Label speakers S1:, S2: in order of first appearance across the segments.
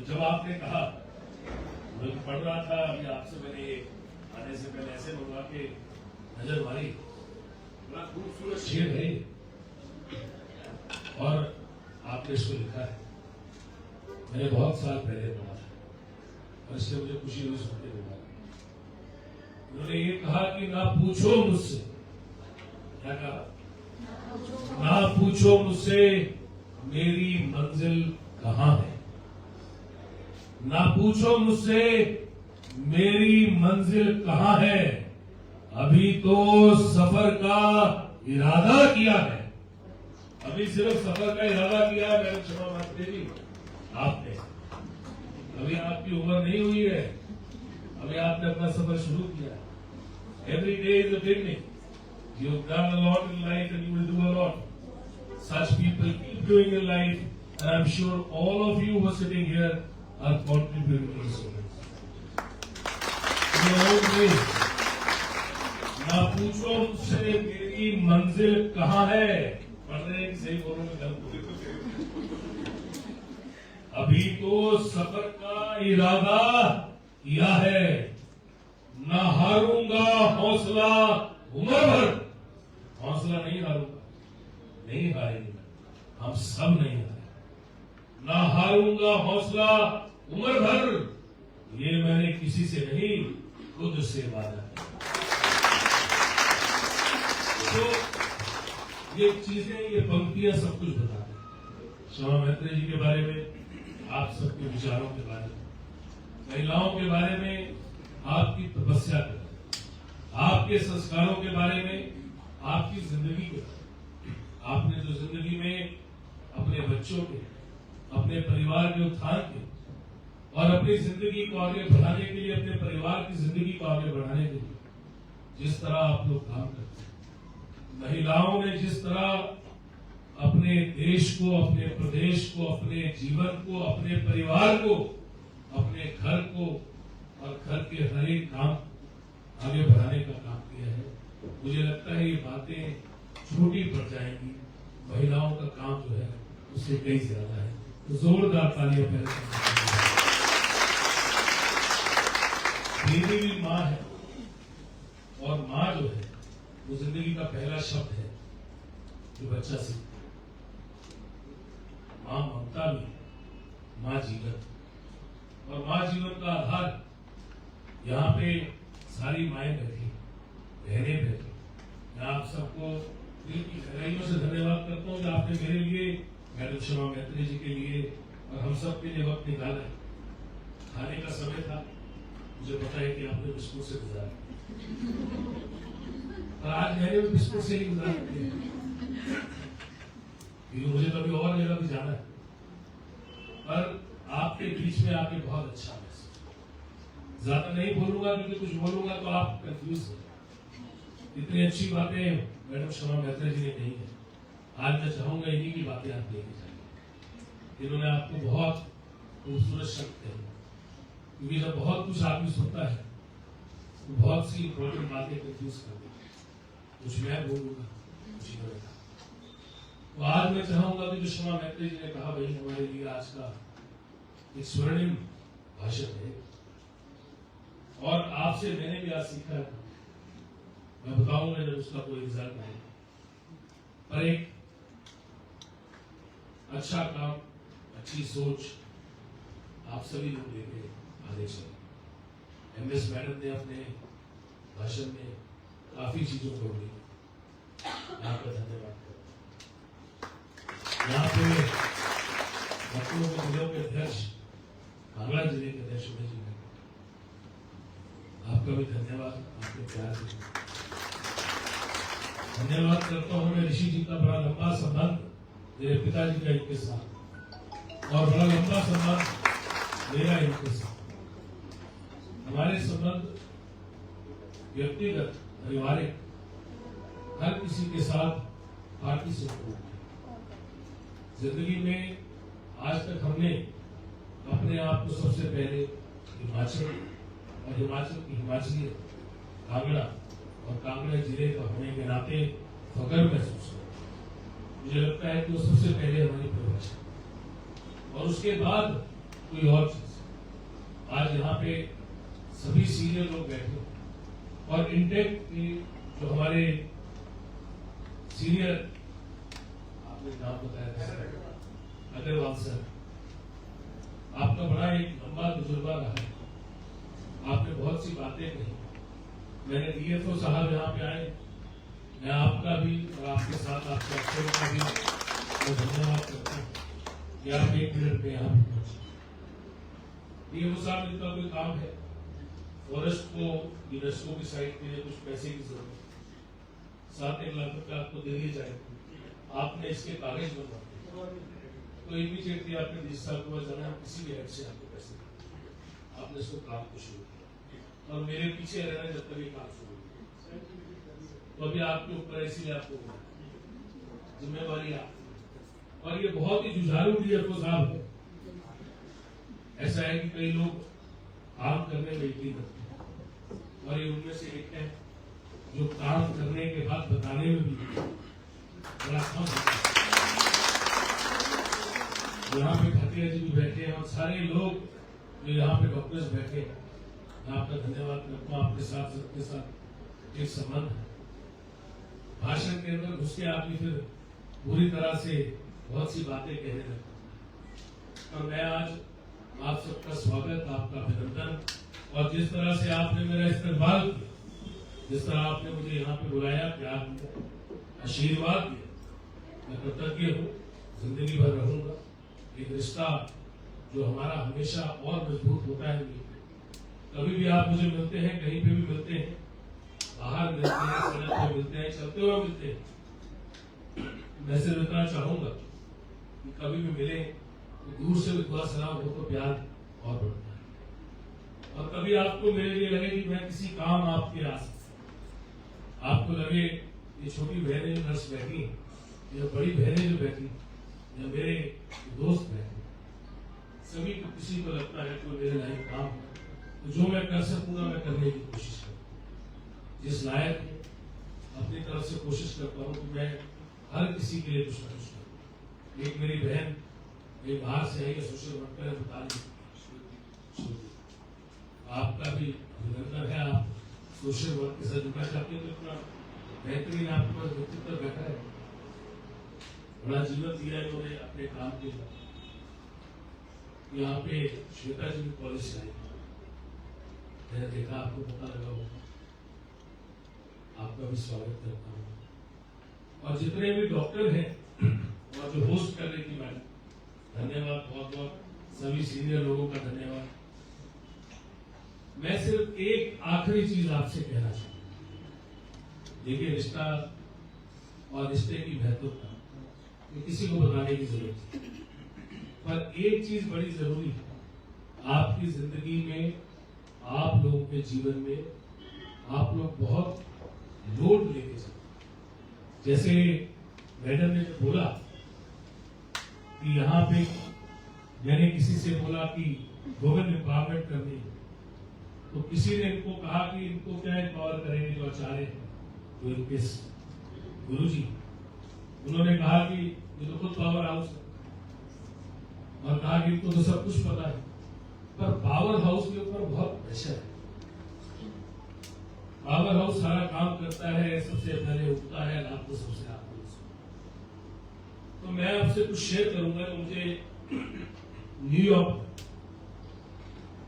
S1: तो जब आपने कहा, मैं पढ़ रहा था अभी आपसे, मैंने आने से पहले ऐसे मंगवा के नजर मारी, बड़ा खूबसूरत शेर है और आपने इसको लिखा है। मैंने बहुत साल पहले पढ़ा था और इसलिए मुझे खुशी हुई सुनते हुए। उन्होंने ये कहा कि ना पूछो मुझसे, क्या कहा? ना पूछो मुझसे मेरी मंजिल कहाँ है, ना पूछो मुझसे मेरी मंजिल कहाँ है, अभी तो सफर का इरादा किया है। अभी सिर्फ सफर का इरादा किया है मैडम शर्मा मात्रे जी आपने। अभी आपकी उम्र नहीं हुई है, अभी आपने अपना सफर शुरू किया। Every day is a beginning. You've done a lot in life and you will do a lot. Such people keep doing in life, and I'm sure all of you who are sitting here are contributing to this. ना पूछो मुझसे मेरी मंजिल कहाँ है, पढ़ रहे हैं कि सही बोलो में गलत? अभी तो सफर का इरादा किया है, ना हारूंगा हौसला उम्र भर। हौसला नहीं हारूंगा, नहीं हारेंगे, हम सब नहीं हारे। ना हारूंगा हौसला उम्र भर, ये मैंने किसी से नहीं खुद से वादा किया। तो ये चीजें, ये पंक्तियां सब कुछ बताते हैं शर्मा मात्रे जी के बारे में, आप सबके विचारों के बारे में, महिलाओं के बारे में, आपकी तपस्या के बारे में, आपके संस्कारों के बारे में, आपकी जिंदगी के बारे में। आपने जो जिंदगी में अपने बच्चों के, अपने परिवार के उत्थान के और अपनी जिंदगी को आगे बढ़ाने के लिए, अपने परिवार की जिंदगी को आगे बढ़ाने के लिए जिस तरह आप लोग काम करते हैं, महिलाओं ने जिस तरह अपने देश को, अपने प्रदेश को, अपने जीवन को, अपने परिवार को, अपने घर को और घर के हर एक काम आगे बढ़ाने का काम किया है, मुझे लगता है ये बातें छोटी पड़ जाएंगी। महिलाओं का काम जो है उससे कई ज्यादा है। तो जोरदार तालियां पहले। दीदी भी माँ है और माँ जो है वो जिंदगी का पहला शब्द है जो बच्चा सीखता है। माँ ममता भी, माँ जीवन, और माँ जीवन का आधार। यहाँ पे सारी माएं बैठी, बहनें बैठी। मैं आप सबको दिल की गहराइयों से धन्यवाद करता हूँ कि आपने मेरे लिए, मैडम शर्मा मात्रे जी के लिए और हम सब के लिए वक्त निकाला है। खाने का समय था, मुझे पता है कि आपने बिस्कुट से गुजारा, और आज मैंने भी बिस्कुट से ही गुजारा किया, क्योंकि मुझे कभी और जगह भी जाना है। पर आपके बीच में आके बहुत अच्छा महसूस। ज्यादा नहीं बोलूंगा क्योंकि कुछ बोलूंगा तो आप कंफ्यूज हो जाएंगे। इतनी अच्छी बातें मैडम शर्मा मात्रे जी ने कही है। आज मैं चाहूंगा इन्हीं की बातें आप लेके जाएंगे। इन्होंने आपको बहुत खूबसूरत शब्द कहे, क्योंकि जब बहुत कुछ आदमी सुनता है तो बहुत सी इंपॉर्टेंट बातें कंफ्यूज कर देती। कुछ मैं बोलूंगा, कुछ इन्होंने कहा। तो आज मैं चाहूंगा कि जो शर्मा मात्रे जी ने कहा, वही हमारे लिए आज का एक स्वर्णिम भाषण है। और आपसे मैंने भी आज सीखा है, मैं बताऊंगा जब उसका कोई रिजल्ट आए। पर एक अच्छा काम, अच्छी सोच आप सभी लोग लेके आगे चले। एमएस मैडम ने अपने भाषण में काफी चीजों को ली, यहाँ पर धन्यवाद करता हूं। यहाँ पे लखनऊ के जिलों के अध्यक्ष, कांगड़ा जिले के अध्यक्ष जी हैं, आपका भी धन्यवाद, आपके प्यार से धन्यवाद करता हूँ। मैं ऋषि जी का बड़ा लंबा संबंध मेरे पिताजी का इनके साथ, और बड़ा लंबा संबंध मेरा इनके साथ। हमारे संबंध व्यक्तिगत, पारिवारिक, हर किसी के साथ पार्टी से जिंदगी में आज तक हमने अपने आप को सबसे पहले हिमाचल और हिमाचल की हिमाचली कांगड़ा और कांगड़ा जिले का होने के नाते फख्र महसूस हुआ। मुझे लगता है कि वो सबसे पहले हमारी परिभाषा, और उसके बाद कोई और चीज। आज यहाँ पे सभी सीनियर लोग बैठे हैं और इंटेक के जो हमारे सीनियर, आपने नाम बताया था अग्रवाल सर, आपका बड़ा एक लंबा तजुर्बा रहा है, आपने बहुत सी बातें कही। मैंने डीएफओ साहब यहाँ पे आए, मैं आपका भी और आपके साथ आपके अफसरों का भी मैं धन्यवाद करता हूँ कि आप 1 मिनट में यहाँ पे पहुंचे। डीएफओ साहब, इनका कोई काम है, फॉरेस्ट को यूनेस्को की साइट के लिए कुछ पैसे की जरूरत, 7-1 लाख रुपये आपको दे दिए जाएंगे, आपने इसके कागज बनवा, तो इमीडिएटली आपने जिस साल को जाना किसी भी हेड से आपको पैसे, आपने इसको काम को शुरू किया और मेरे पीछे रहना जब तक ये काम शुरू हुआ, तो अभी आपके ऊपर, इसीलिए आपको जिम्मेवारी आप, और ये बहुत ही जुझारू डीएफओ साहब है। ऐसा है कि कई लोग काम करने में यकीन रखते हैं और ये उनमें से एक है जो काम करने के बाद बताने में भी बड़ा कम होता है। यहाँ पे खटिया जी भी बैठे हैं और सारे लोग जो यहाँ पे डॉक्टर्स बैठे हैं, मैं आपका धन्यवाद करता हूँ। आपके साथ सबके साथ एक संबंध है। भाषण के अंदर घुस के आपकी फिर पूरी तरह से बहुत सी बातें कहने लगता और मैं आज आप सबका स्वागत, आपका अभिनंदन, और जिस तरह से आपने मेरा इस्तेमाल किया, जिस तरह आपने मुझे यहाँ पे बुलाया, प्यार दिया, आशीर्वाद दिया, मैं कृतज्ञ हूँ, जिंदगी भर रहूंगा। एक रिश्ता जो हमारा हमेशा और मजबूत होता है। कभी भी आप मुझे मिलते हैं, कहीं पे भी मिलते हैं, बाहर मिलते हैं, सड़क पे मिलते हैं, चलते हुए मिलते हैं, मैं सिर्फ इतना चाहूंगा कि कभी भी मिले तो दूर से भी थोड़ा सलाम हो तो प्यार और बढ़ता है। और कभी आपको मेरे लिए लगे कि मैं किसी काम आपके आ सकता, आपको लगे ये छोटी बहनें जो नर्स बैठी या बड़ी बहनें जो बैठी या मेरे दोस्त बैठे, सभी को किसी को लगता है कि मेरे लायक काम है, तो जो मैं कर सकूंगा मैं करने की कोशिश करूँ। जिस लायक अपनी तरफ से कोशिश करता हूँ कि मैं हर किसी के लिए कुछ ना कुछ करूँ। एक मेरी बहन एक बाहर से है, सोशल वर्कर है, बता दी, आपका भी अभिनंदन है, आप सोशल वर्क के साथ जुड़ना चाहते हैं, तो इतना बेहतरीन आपके पास व्यक्तित्व बैठा है, बड़ा जीवन दिया है उन्होंने अपने काम के लिए। यहाँ पे श्वेता जी भी कॉलेज से आई, मैंने देखा, आपको पता लगा होगा, आपका भी स्वागत करता हूँ। और जितने भी डॉक्टर हैं और जो होस्ट कर रही थी मैडम, धन्यवाद, बहुत बहुत सभी सीनियर लोगों का धन्यवाद। मैं सिर्फ एक आखिरी चीज आपसे कहना चाहूंगा। देखिए, रिश्ता और रिश्ते की महत्वता ये किसी को बताने की जरूरत नहीं, पर एक चीज बड़ी जरूरी है, आपकी जिंदगी में, आप लोगों के जीवन में, आप लोग बहुत लोड लेके चलते। जैसे मैडम ने बोला कि यहाँ पे मैंने किसी से बोला कि वुमेन एम्पावरमेंट करनी है, तो किसी ने इनको कहा कि इनको क्या एम्पावर करेंगे जो आचार्य हैं, तो इनके गुरु जी, उन्होंने कहा कि ये तो खुद पावर हाउस है, और कहा कि इनको तो सब कुछ पता है, पर पावर हाउस के ऊपर बहुत प्रेशर है। पावर हाउस सारा काम करता है, सबसे पहले उठता है, रात को सबसे आगे। तो मैं आपसे कुछ शेयर करूंगा। मुझे न्यूयॉर्क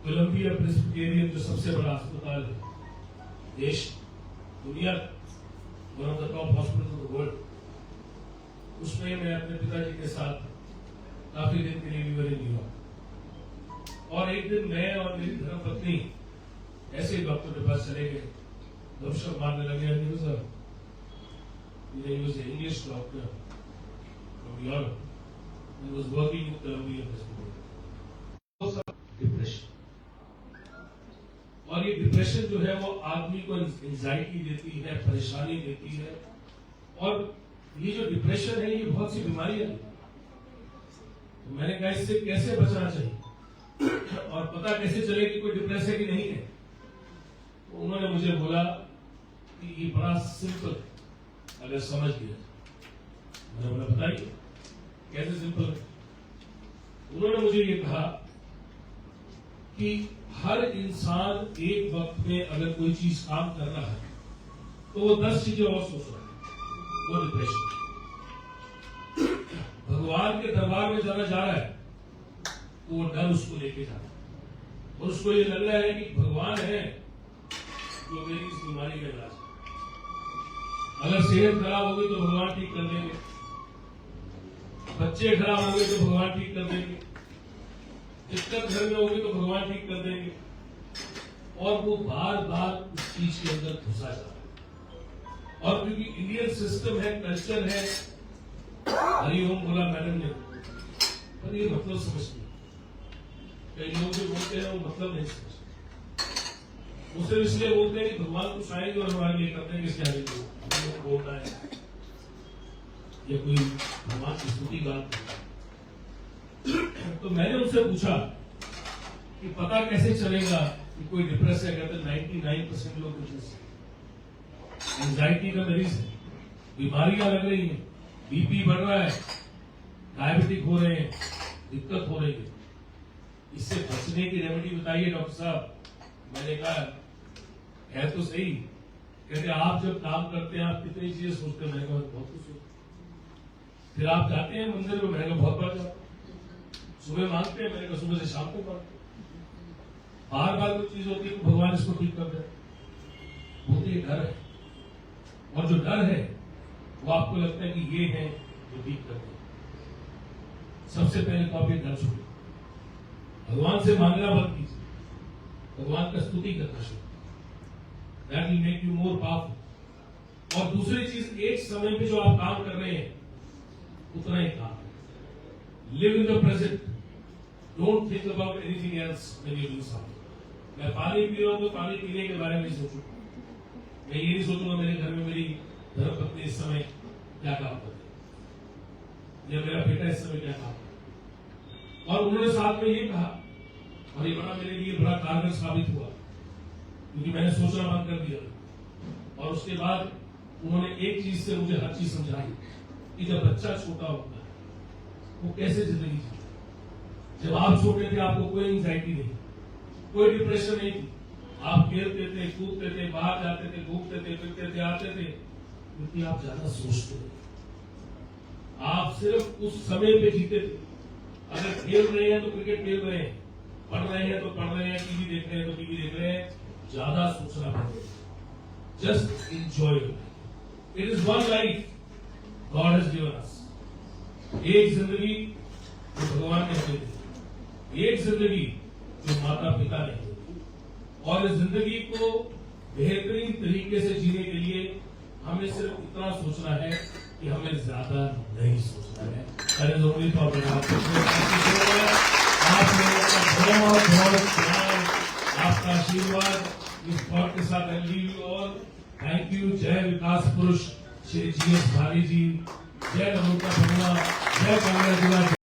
S1: कोलंबिया प्रेस्बिटेरियन जो सबसे बड़ा अस्पताल है देश, दुनिया, one of the top hospital of the world, उसमें मैं अपने पिताजी के साथ काफी दिन के लिए भी बने न्यूयॉर्क। और एक दिन मैं और मेरी धर्मपत्नी ऐसे ही डॉक्टर के पास चले गए, गपशप मारने लगे। English doctor from Europe and was working in Colombia Hospital. Depression, और ये डिप्रेशन जो है वो आदमी को एंजाइटी देती है, परेशानी देती है, और ये जो डिप्रेशन है ये बहुत सी बीमारियां है। तो मैंने कहा इससे कैसे बचना चाहिए और पता कैसे चले कि कोई डिप्रेस है कि नहीं है। तो उन्होंने मुझे बोला कि ये बड़ा सिंपल है अगर समझ गया। मैंने बोला बताइए कैसे सिंपल है। उन्होंने मुझे ये कहा कि हर इंसान एक वक्त में अगर कोई चीज काम कर रहा है तो वो 10 चीजें और सोच रहा है, वो डिप्रेशन। भगवान के दरबार में जाना जा रहा है तो वो डर उसको लेके जा रहा है और उसको ये लग रहा है कि भगवान है जो मेरी इस बीमारी का इलाज है। अगर सेहत खराब होगी तो भगवान ठीक कर देंगे, बच्चे खराब होंगे तो भगवान ठीक कर देंगे, दिक्कत घर में होगी तो भगवान ठीक कर देंगे। और वो बार बार उस चीज के अंदर घुसा जा रहा है। और क्योंकि इंडियन सिस्टम है, कल्चर है, हरिओम बोला मैडम ने, पर ये मतलब समझ नहीं। कई लोग जो बोलते हैं वो मतलब नहीं समझते। वो सिर्फ इसलिए बोलते हैं कि भगवान कुछ आएंगे और हमारे लिए करते हैं, किसके आगे बोलना है या कोई भगवान की स्तुति बात। तो मैंने उनसे पूछा कि पता कैसे चलेगा कि कोई डिप्रेस है। कहते 99% लोग डिप्रेस है, एंजाइटी का मरीज है, बीमारियां लग रही हैं, बीपी बढ़ रहा है, डायबिटिक हो रहे हैं, दिक्कत हो रही है। इससे बचने की रेमेडी बताइए डॉक्टर साहब। मैंने कहा है तो सही। कहते आप जब काम करते हैं आप कितनी चीजें सोचते हैं। मैंने कहा बहुत कुछ सोचते। फिर आप जाते हैं मंदिर में। मैंने कहा बहुत बार जाते। सुबह मांगते हैं। मैंने कहा सुबह से शाम तक मांगते। बार बार कोई चीज होती है तो भगवान इसको ठीक कर दे। बोलते ये डर है, और जो डर है वो आपको लगता है कि ये है जो ठीक कर दे। सबसे पहले तो आप ये डर छोड़िए, भगवान से मांगना बंद कीजिए, भगवान का स्तुति करना शुरू। That will make you more powerful. और दूसरी चीज, एक समय पे जो आप काम कर रहे हैं उतना ही काम है। Live in the present, don't think about anything else when you do something. मैं पानी पी रहा हूं तो पानी पीने के बारे में नहीं सोचूंगा। मैं ये नहीं सोचूंगा मेरे घर में मेरी धर्मपत्नी इस समय क्या काम करती है या मेरा बेटा इस समय क्या काम करता है। और उन्होंने साथ में ये कहा, और ये बड़ा मेरे लिए बड़ा कारगर साबित हुआ, क्योंकि मैंने सोचना बंद कर दिया। और उसके बाद उन्होंने एक चीज से मुझे हर चीज समझाई कि जब बच्चा छोटा होता है वो कैसे जिंदगी जीता। जब आप छोटे थे आपको कोई एंजाइटी नहीं, कोई डिप्रेशन नहीं थी। आप खेलते थे, कूदते थे, बाहर जाते थे, घूमते थे, फिरते थे, आते थे, क्योंकि आप ज्यादा सोचते थे। आप सिर्फ उस समय पे जीते थे। अगर खेल रहे हैं तो क्रिकेट खेल रहे हैं, पढ़ रहे हैं तो पढ़ रहे हैं, टीवी देख रहे हैं तो टीवी देख रहे हैं। ज्यादा सोचना पड़ेगा। Just enjoy it. It is one life God has given us. एक जिंदगी जो भगवान ने हमें दी, एक जिंदगी जो माता पिता ने दी। और इस जिंदगी को बेहतरीन तरीके से जीने के लिए हमें सिर्फ इतना सोचना है कि हमें ज्यादा नहीं सोचना है। आप लोगों का बहुत बहुत प्यार, आपका आशीर्वाद इस थॉट के साथ। I leave you all. Thank you. जय विकास पुरुष श्री GS भारी जी, जय नमोता ब्रह्मा, जय कांग्रेस।